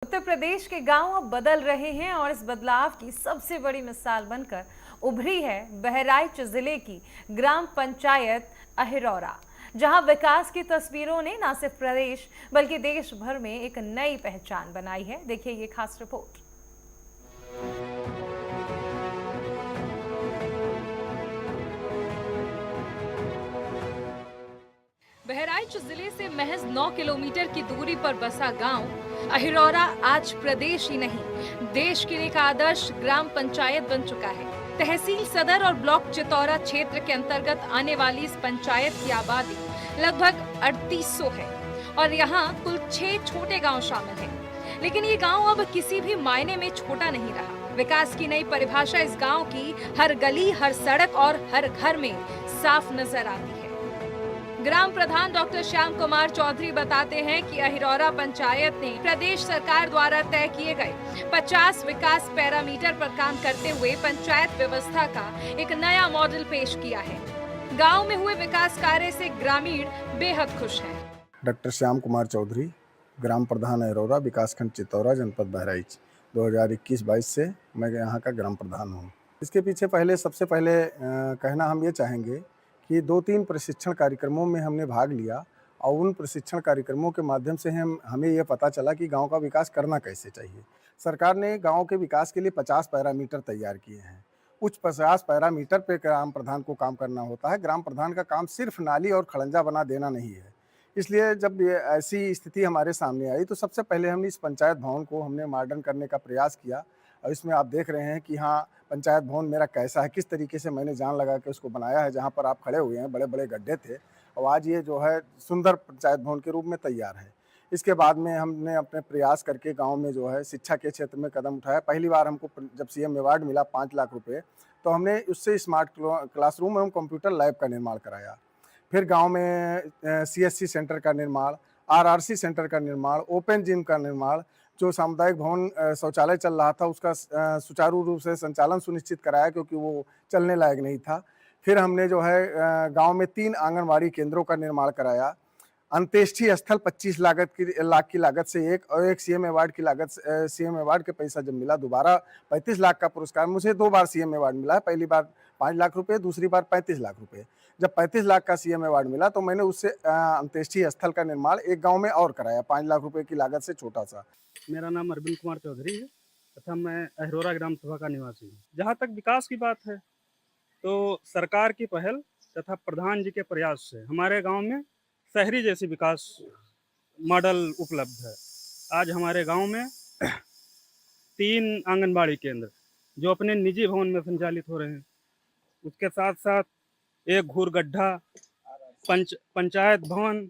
उत्तर प्रदेश के गांव अब बदल रहे हैं और इस बदलाव की सबसे बड़ी मिसाल बनकर उभरी है बहराइच जिले की ग्राम पंचायत अहिरौरा, जहां विकास की तस्वीरों ने न सिर्फ प्रदेश बल्कि देश भर में एक नई पहचान बनाई है। देखिए ये खास रिपोर्ट। बहराइच जिले से महज 9 किलोमीटर की दूरी पर बसा गांव अहिरौरा आज प्रदेश ही नहीं, देश के लिए एक आदर्श ग्राम पंचायत बन चुका है। तहसील सदर और ब्लॉक चितौरा क्षेत्र के अंतर्गत आने वाली इस पंचायत की आबादी लगभग 3800 है और यहाँ कुल 6 छोटे गांव शामिल हैं। लेकिन ये गांव अब किसी भी मायने में छोटा नहीं रहा। विकास की नई परिभाषा इस गांव की हर गली, हर सड़क और हर घर में साफ नजर आती है। ग्राम प्रधान डॉक्टर श्याम कुमार चौधरी बताते हैं कि अहिरौरा पंचायत ने प्रदेश सरकार द्वारा तय किए गए 50 विकास पैरामीटर पर काम करते हुए पंचायत व्यवस्था का एक नया मॉडल पेश किया है। गांव में हुए विकास कार्य से ग्रामीण बेहद खुश हैं। डॉक्टर श्याम कुमार चौधरी, ग्राम प्रधान अहिरौरा, विकासखंड चितौरा, जनपद बहराइच। 2021-22 से मैं यहाँ का ग्राम प्रधान हूँ। इसके पीछे सबसे पहले कहना हम ये चाहेंगे कि 2-3 प्रशिक्षण कार्यक्रमों में हमने भाग लिया और उन प्रशिक्षण कार्यक्रमों के माध्यम से हमें ये पता चला कि गांव का विकास करना कैसे चाहिए। सरकार ने गांव के विकास के लिए 50 पैरामीटर तैयार किए हैं। उच्च 50 पैरामीटर पे ग्राम प्रधान को काम करना होता है। ग्राम प्रधान का काम सिर्फ नाली और खड़ंजा बना देना नहीं है। इसलिए जब ये ऐसी स्थिति हमारे सामने आई तो सबसे पहले हमने इस पंचायत भवन को हमने मॉडर्न करने का प्रयास किया और इसमें आप देख रहे हैं कि हाँ, पंचायत भवन मेरा कैसा है, किस तरीके से मैंने जान लगा के उसको बनाया है। जहाँ पर आप खड़े हुए हैं, बड़े बड़े गड्ढे थे और आज ये जो है सुंदर पंचायत भवन के रूप में तैयार है। इसके बाद में हमने अपने प्रयास करके गांव में जो है शिक्षा के क्षेत्र में कदम उठाया। पहली बार हमको जब सीएम अवार्ड मिला 5 लाख रुपए, तो हमने उससे स्मार्ट क्लासरूम एवं कंप्यूटर लैब का निर्माण कराया। फिर गांव में सीएससी सेंटर का निर्माण, आरआरसी सेंटर का निर्माण, ओपन जिम का निर्माण, जो सामुदायिक भवन शौचालय चल रहा था उसका सुचारू रूप से संचालन सुनिश्चित कराया क्योंकि वो चलने लायक नहीं था। फिर हमने जो है गांव में 3 आंगनबाड़ी केंद्रों का निर्माण कराया। अंत्येष्टि स्थल 25 लाख की लागत से एक और एक सीएम अवार्ड की लागत, सीएम अवार्ड के पैसा जब मिला दोबारा 35 लाख का पुरस्कार। मुझे 2 बार सीएम अवार्ड मिला है, पहली बार 5 लाख रुपए, दूसरी बार 35 लाख रुपए। जब 35 लाख का सीएम अवार्ड मिला तो मैंने उससे अंत्येष्टि स्थल का निर्माण एक गांव में और कराया 5 लाख रुपए की लागत से छोटा सा। मेरा नाम अरविंद कुमार चौधरी है तथा मैं अहिरौरा ग्राम सभा का निवासी हूँ। जहाँ तक विकास की बात है तो सरकार की पहल तथा प्रधान जी के प्रयास से हमारे गांव में शहरी जैसी विकास मॉडल उपलब्ध है। आज हमारे गांव में 3 आंगनबाड़ी केंद्र जो अपने निजी भवन में संचालित हो रहे हैं, उसके साथ साथ एक घूर गड्ढा, पंचायत भवन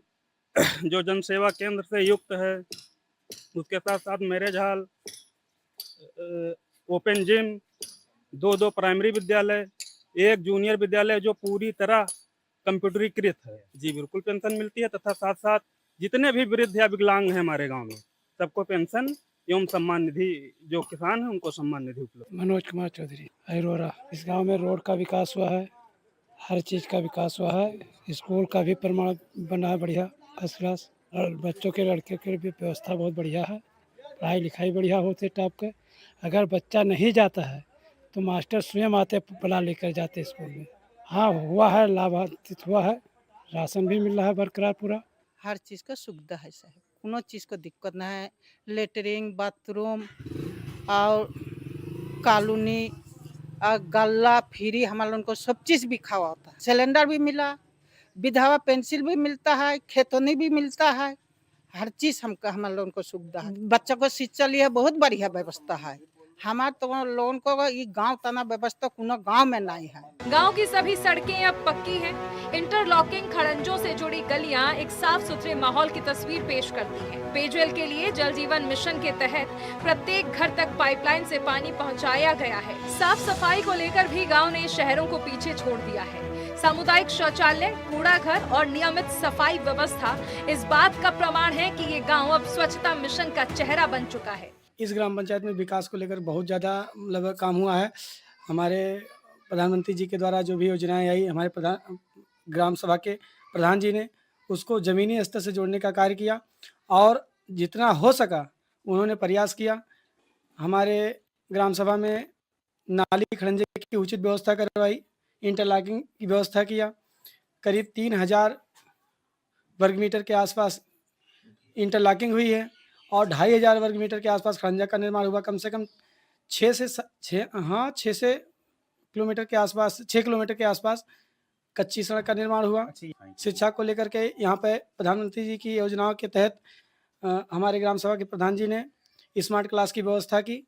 जो जनसेवा केंद्र से युक्त है, उसके साथ साथ marriage hall, open gym, 2 primary विद्यालय, एक जूनियर विद्यालय जो पूरी तरह कंप्यूटरीकृत है। जी बिल्कुल, पेंशन मिलती है तथा साथ साथ जितने भी वृद्ध या विकलांग हैं हमारे गांव में सबको पेंशन एवं सम्मान निधि, जो किसान है उनको सम्मान निधि उपलब्ध। मनोज कुमार चौधरी, अहिरौरा। इस गांव में रोड का विकास हुआ है, हर चीज़ का विकास हुआ है। स्कूल का भी प्रमाण बना है बढ़िया, फर्स्ट क्लास। और बच्चों के, लड़के के भी व्यवस्था बहुत बढ़िया है। पढ़ाई लिखाई बढ़िया होते टाइप के। अगर बच्चा नहीं जाता है तो मास्टर स्वयं आते, बुला लेकर जाते स्कूल में। हाँ, हुआ है, लाभान्वित हुआ है, राशन भी मिल रहा है बरकरार पूरा। हर चीज़ का सुविधा है साहब, कोनो चीज़ को दिक्कत ना है। लेटरिन, बाथरूम और कॉलोनी और गल्ला फ्री हमारे लोगों को सब चीज़ भी खावा होता है। सिलेंडर भी मिला, विधवा पेंसिल भी मिलता है, खेतौनी भी मिलता है। हर चीज़ हमारे लोगों को सुविधा है। बच्चों को शिक्षा लिए बहुत बढ़िया व्यवस्था है। हमारे तो लोगों को ये गांव तना व्यवस्था कोनो गांव में नहीं है। गांव की सभी सड़कें अब पक्की हैं। इंटरलॉकिंग खड़ंजों से जुड़ी गलियां एक साफ सुथरे माहौल की तस्वीर पेश करती हैं। पेयजल के लिए जल जीवन मिशन के तहत प्रत्येक घर तक पाइपलाइन से पानी पहुंचाया गया है। साफ सफाई को लेकर भी गांव ने शहरों को पीछे छोड़ दिया है। सामुदायिक शौचालय, कूड़ा घर और नियमित सफाई व्यवस्था इस बात का प्रमाण है कि ये गाँव अब स्वच्छता मिशन का चेहरा बन चुका है। इस ग्राम पंचायत में विकास को लेकर बहुत ज़्यादा मतलब काम हुआ है। हमारे प्रधानमंत्री जी के द्वारा जो भी योजनाएं आई, हमारे प्रधान ग्राम सभा के प्रधान जी ने उसको ज़मीनी स्तर से जोड़ने का कार्य किया और जितना हो सका उन्होंने प्रयास किया। हमारे ग्राम सभा में नाली खड़ंजे की उचित व्यवस्था करवाई, इंटरलॉकिंग की व्यवस्था किया। करीब 3000 वर्ग मीटर के आसपास इंटरलॉकिंग हुई है और 2500 वर्ग मीटर के आसपास खड़ंजा का निर्माण हुआ। कम से कम 6 से किलोमीटर के आसपास 6 किलोमीटर के आसपास कच्ची सड़क का निर्माण हुआ। शिक्षा को लेकर के यहाँ पे प्रधानमंत्री जी की योजनाओं के तहत हमारे ग्राम सभा के प्रधान जी ने स्मार्ट क्लास की व्यवस्था की,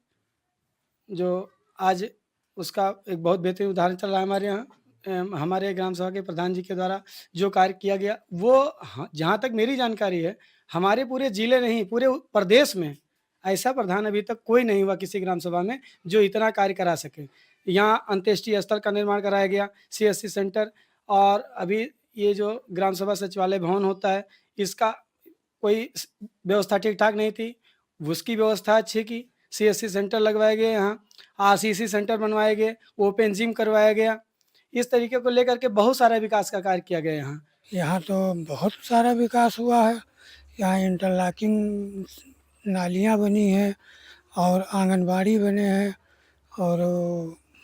जो आज उसका एक बहुत बेहतरीन उदाहरण चल रहा है हमारे यहाँ। हमारे ग्राम सभा के प्रधान जी के द्वारा जो कार्य किया गया वो जहाँ तक मेरी जानकारी है हमारे पूरे जिले नहीं पूरे प्रदेश में ऐसा प्रधान अभी तक कोई नहीं हुआ किसी ग्राम सभा में जो इतना कार्य करा सके। यहाँ अंत्येष्टि स्थल का निर्माण कराया गया, CSC सेंटर, और अभी ये जो ग्राम सभा सचिवालय भवन होता है इसका कोई व्यवस्था ठीक ठाक नहीं थी, उसकी व्यवस्था अच्छी की। CSC सेंटर लगवाए गए, यहाँ RCC सेंटर बनवाए गए, ओपन जिम करवाया गया। इस तरीके को लेकर के बहुत सारा विकास का कार्य किया गया यहाँ। यहाँ तो बहुत सारा विकास हुआ है। यहाँ इंटरलॉकिंग नालियाँ बनी हैं और आंगनबाड़ी बने हैं और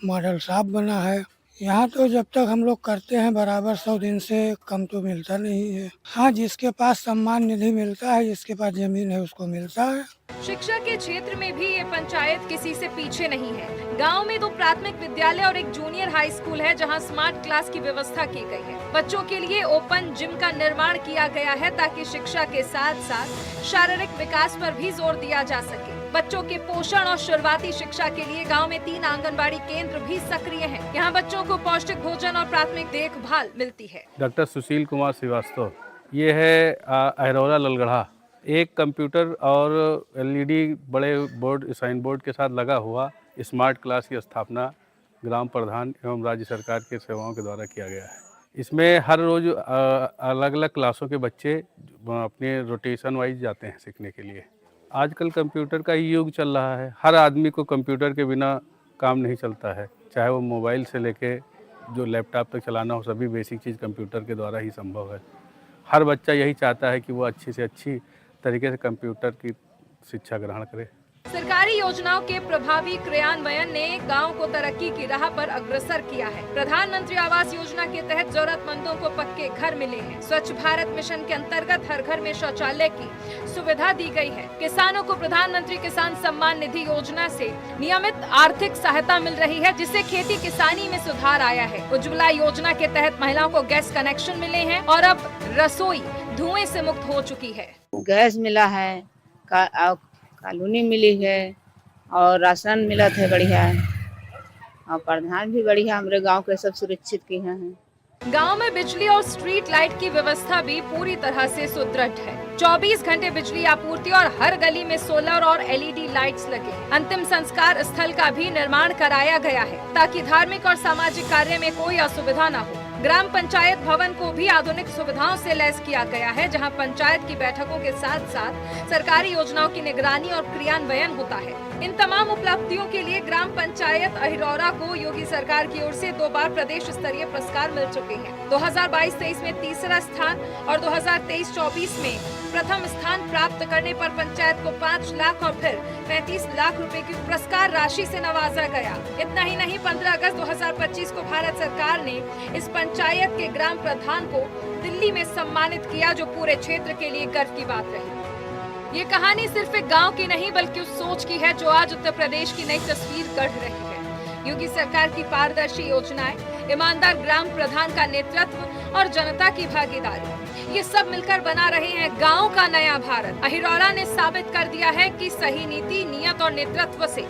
मॉडल शॉप बना है। यहाँ तो जब तक हम लोग करते हैं बराबर 100 दिन से कम तो मिलता नहीं है। हाँ, जिसके पास सम्मान निधि मिलता है, जिसके पास जमीन है उसको मिलता है। शिक्षा के क्षेत्र में भी ये पंचायत किसी से पीछे नहीं है। गांव में 2 प्राथमिक विद्यालय और एक जूनियर हाई स्कूल है जहां स्मार्ट क्लास की व्यवस्था की गई है। बच्चों के लिए ओपन जिम का निर्माण किया गया है ताकि शिक्षा के साथ साथ शारीरिक विकास पर भी जोर दिया जा सके। बच्चों के पोषण और शुरुआती शिक्षा के लिए गांव में 3 आंगनबाड़ी केंद्र भी सक्रिय हैं। यहाँ बच्चों को पौष्टिक भोजन और प्राथमिक देखभाल मिलती है। डॉक्टर सुशील कुमार श्रीवास्तव, ये है अहरौरा ललगढ़ा। एक कंप्यूटर और LED बड़े बोर्ड साइन बोर्ड के साथ लगा हुआ स्मार्ट क्लास की स्थापना ग्राम प्रधान एवं राज्य सरकार के सेवाओं के द्वारा किया गया है। इसमें हर रोज़ अलग अलग क्लासों के बच्चे अपने रोटेशन वाइज जाते हैं सीखने के लिए। आजकल कंप्यूटर का ही युग चल रहा है, हर आदमी को कंप्यूटर के बिना काम नहीं चलता है, चाहे वो मोबाइल से लेके जो लैपटॉप तक चलाना हो, सभी बेसिक चीज़ कंप्यूटर के द्वारा ही संभव है। हर बच्चा यही चाहता है कि वो अच्छी से अच्छी तरीके से कंप्यूटर की शिक्षा ग्रहण करे। सरकारी योजनाओं के प्रभावी क्रियान्वयन ने गांव को तरक्की की राह पर अग्रसर किया है। प्रधानमंत्री आवास योजना के तहत जरूरतमंदों को पक्के घर मिले हैं। स्वच्छ भारत मिशन के अंतर्गत हर घर में शौचालय की सुविधा दी गई है। किसानों को प्रधानमंत्री किसान सम्मान निधि योजना से नियमित आर्थिक सहायता मिल रही है, जिससे खेती किसानी में सुधार आया है। उज्ज्वला योजना के तहत महिलाओं को गैस कनेक्शन मिले हैं और अब रसोई धुएं से मुक्त हो चुकी है। गैस मिला है, कॉलोनी मिली है और राशन मिला है बढ़िया और प्रधान भी बढ़िया हमारे गांव के सब सुरक्षित किए हैं। गांव में बिजली और स्ट्रीट लाइट की व्यवस्था भी पूरी तरह से सुदृढ़ है। 24 घंटे बिजली आपूर्ति और हर गली में सोलर और LED लाइट्स लगे। अंतिम संस्कार स्थल का भी निर्माण कराया गया है ताकि धार्मिक और सामाजिक कार्य में कोई असुविधा न हो। ग्राम पंचायत भवन को भी आधुनिक सुविधाओं से लैस किया गया है, जहां पंचायत की बैठकों के साथ साथ सरकारी योजनाओं की निगरानी और क्रियान्वयन होता है। इन तमाम उपलब्धियों के लिए ग्राम पंचायत अहिरौरा को योगी सरकार की ओर से 2 बार प्रदेश स्तरीय पुरस्कार मिल चुके हैं। 2022-23 में तीसरा स्थान और 2023-24 में प्रथम स्थान प्राप्त करने पर पंचायत को 5 लाख और फिर 35 लाख रुपए की पुरस्कार राशि से नवाजा गया। इतना ही नहीं, 15 अगस्त 2025 को भारत सरकार ने इस पंचायत के ग्राम प्रधान को दिल्ली में सम्मानित किया, जो पूरे क्षेत्र के लिए गर्व की बात रही। ये कहानी सिर्फ एक गांव की नहीं बल्कि उस सोच की है जो आज उत्तर प्रदेश की नई तस्वीर गढ़ रही है। योगी सरकार की पारदर्शी योजनाएं, ईमानदार ग्राम प्रधान का नेतृत्व और जनता की भागीदारी, ये सब मिलकर बना रहे हैं गांव का नया भारत। अहिरौरा ने साबित कर दिया है कि सही नीति, नियत और नेतृत्व से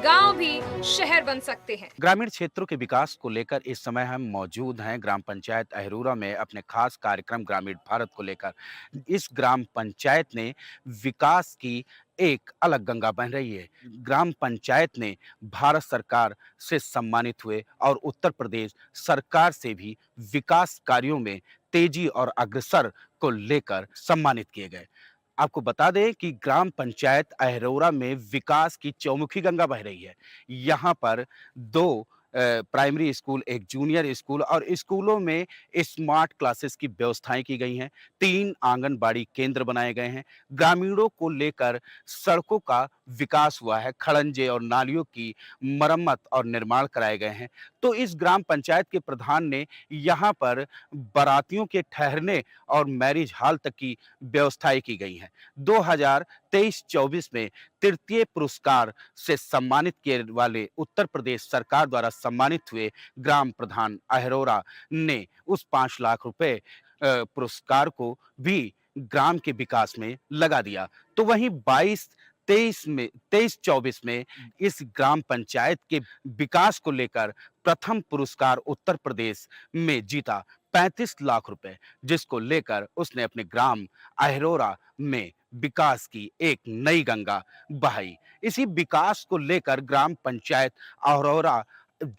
गांव भी शहर बन सकते हैं। ग्रामीण क्षेत्रों के विकास को लेकर इस समय हम मौजूद हैं ग्राम पंचायत अहिरौरा में अपने खास कार्यक्रम ग्रामीण भारत को लेकर। इस ग्राम पंचायत ने विकास की एक अलग गंगा बह रही है। ग्राम पंचायत ने भारत सरकार से सम्मानित हुए और उत्तर प्रदेश सरकार से भी विकास कार्यों में तेजी और अग्रसर को लेकर सम्मानित किए गए। आपको बता दें कि ग्राम पंचायत अहिरौरा में विकास की चौमुखी गंगा बह रही है। यहाँ पर 2 प्राइमरी स्कूल, एक जूनियर स्कूल और स्कूलों में स्मार्ट क्लासेस की व्यवस्थाएं की गई हैं। 3 आंगनबाड़ी केंद्र बनाए गए हैं। ग्रामीणों को लेकर सड़कों का विकास हुआ है, खड़ंजे और नालियों की मरम्मत और निर्माण कराए गए हैं। तो इस ग्राम पंचायत के प्रधान ने यहाँ पर बारातियों के ठहरने और मैरिज हॉल तक की व्यवस्थाएं की गई हैं। 2023-24 में तृतीय पुरस्कार से सम्मानित किए वाले उत्तर प्रदेश सरकार द्वारा सम्मानित हुए ग्राम प्रधान अहिरौरा ने उस 5 लाख रुपए पुरस्कार को भी ग्राम के विकास में लगा दिया। तो वहीं 23-24 में इस ग्राम पंचायत के विकास को लेकर प्रथम पुरस्कार उत्तर प्रदेश में जीता 35 लाख रुपए, जिसको लेकर उसने अपने ग्राम अहिरौरा में विकास की एक नई गंगा बहाई। इसी विकास को लेकर ग्राम पंचायत अहिरौरा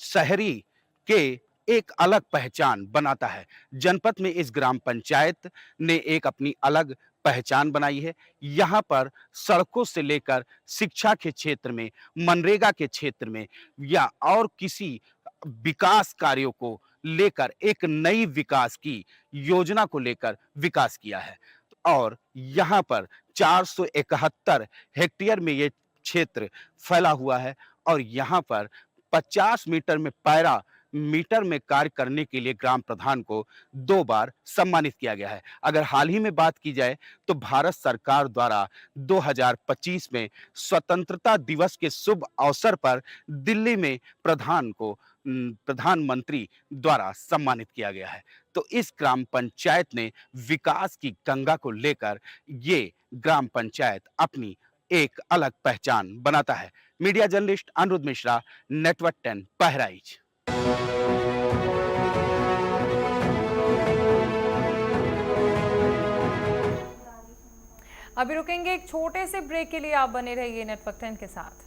शहरी के एक अलग पहचान बनाता है। जनपद में इस ग्राम पंचायत ने एक अपनी अलग पहचान बनाई है। यहाँ पर सड़कों से लेकर शिक्षा के क्षेत्र में, मनरेगा के क्षेत्र में या और किसी विकास कार्यों को लेकर एक नई विकास की योजना को लेकर विकास किया है। और यहाँ पर 471 हेक्टेयर में ये क्षेत्र फैला हुआ है और यहाँ पर 50 मीटर में कार्य करने के लिए ग्राम प्रधान को 2 बार सम्मानित किया गया है। अगर हाल ही में बात की जाए तो भारत सरकार द्वारा 2025 में स्वतंत्रता दिवस के शुभ अवसर पर दिल्ली में प्रधानमंत्री द्वारा सम्मानित किया गया है। तो इस ग्राम पंचायत ने विकास की गंगा को लेकर ये ग्राम पंचायत अपनी एक अलग पहचान बनाता है। Media journalist Aniruddh Mishra, network 10 Bahraich. अभी रुकेंगे एक छोटे से ब्रेक के लिए, आप बने रहिए नेटवर्क 10 के साथ।